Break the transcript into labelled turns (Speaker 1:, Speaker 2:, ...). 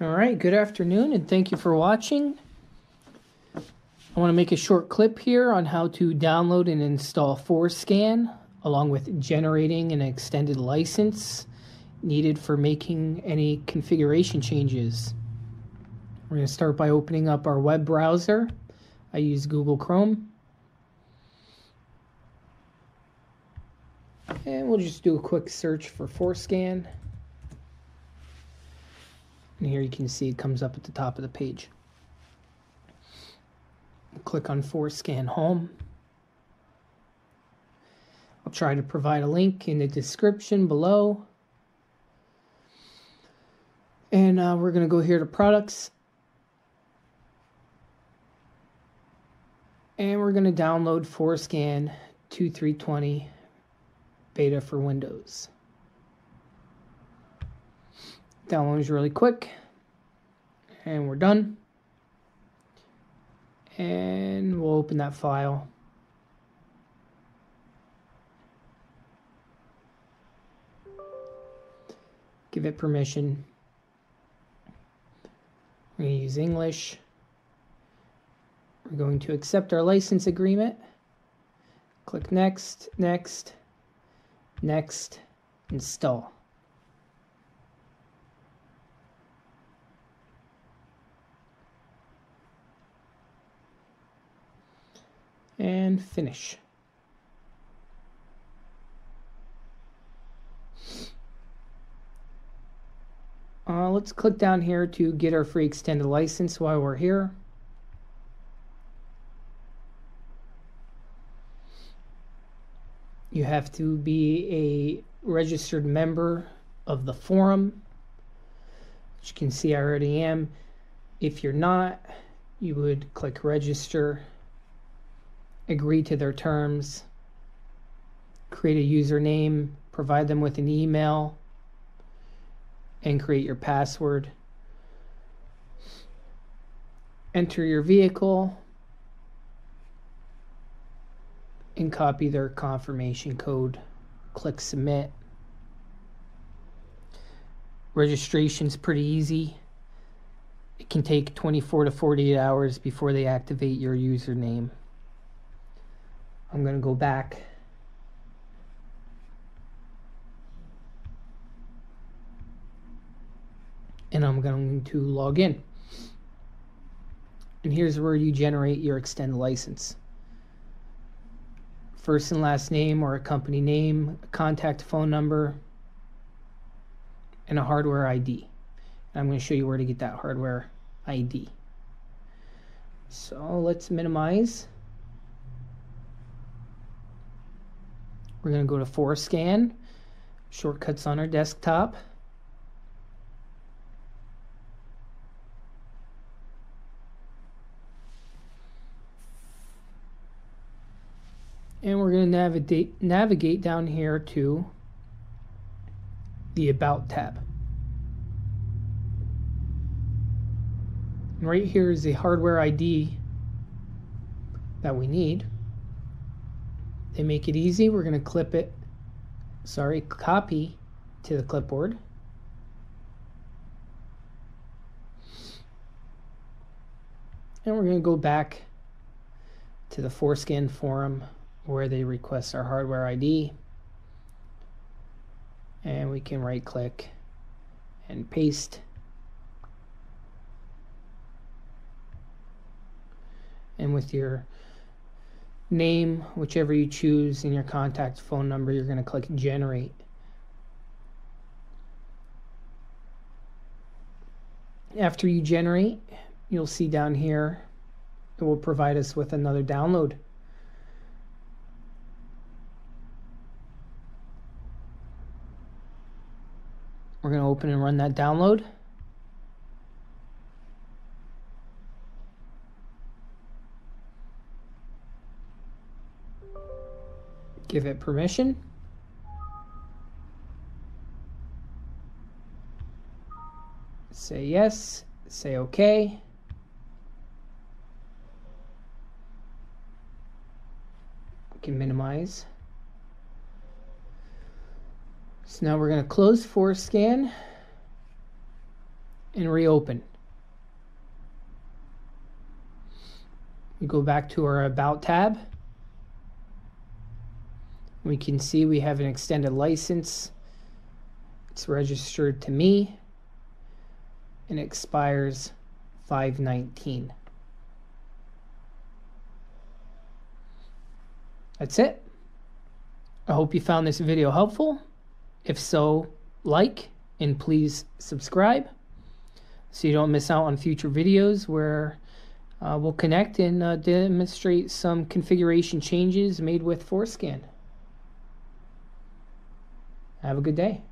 Speaker 1: All right, good afternoon, and thank you for watching. I want to make a short clip here on how to download and install FORScan, along with generating an extended license needed for making any configuration changes. We're going to start by opening up our web browser. I use Google Chrome. And we'll just do a quick search for FORScan. And here you can see it comes up at the top of the page. Click on FORScan Home. I'll try to provide a link in the description below. And we're going to go here to Products. And we're going to download FORScan 2320 Beta for Windows. Download is really quick. And we're done. And we'll open that file. Give it permission. We're going to use English. We're going to accept our license agreement. Click Next, Next, Next, Install. And finish. Let's click down here to get our free extended license while we're here. You have to be a registered member of the forum, which you can see I already am. If you're not, you would click register, agree to their terms, create a username, provide them with an email, and create your password. Enter your vehicle and copy their confirmation code. Click submit. Registration's pretty easy. It can take 24 to 48 hours before they activate your username. I'm going to go back. And I'm going to log in. And here's where you generate your extended license. First and last name or a company name, a contact phone number, and a hardware ID. And I'm going to show you where to get that hardware ID. So let's minimize. We're going to go to FORScan, shortcuts on our desktop. And we're going to navigate down here to the About tab. And right here is the hardware ID that we need. They make it easy. We're going to copy to the clipboard. And we're going to go back to the FORScan forum where they request our hardware ID. And we can right click and paste. And with your name, whichever you choose, and your contact phone number, you're going to click generate. After you generate, you'll see down here it will provide us with another download. We're going to open and run that download. Give it permission. Say yes, say OK. We can minimize. So now we're going to close FORScan and reopen. We go back to our About tab. We can see we have an extended license. It's registered to me and it expires 5/19. That's it. I hope you found this video helpful. If so, like and please subscribe so you don't miss out on future videos where we'll connect and demonstrate some configuration changes made with FORScan. Have a good day.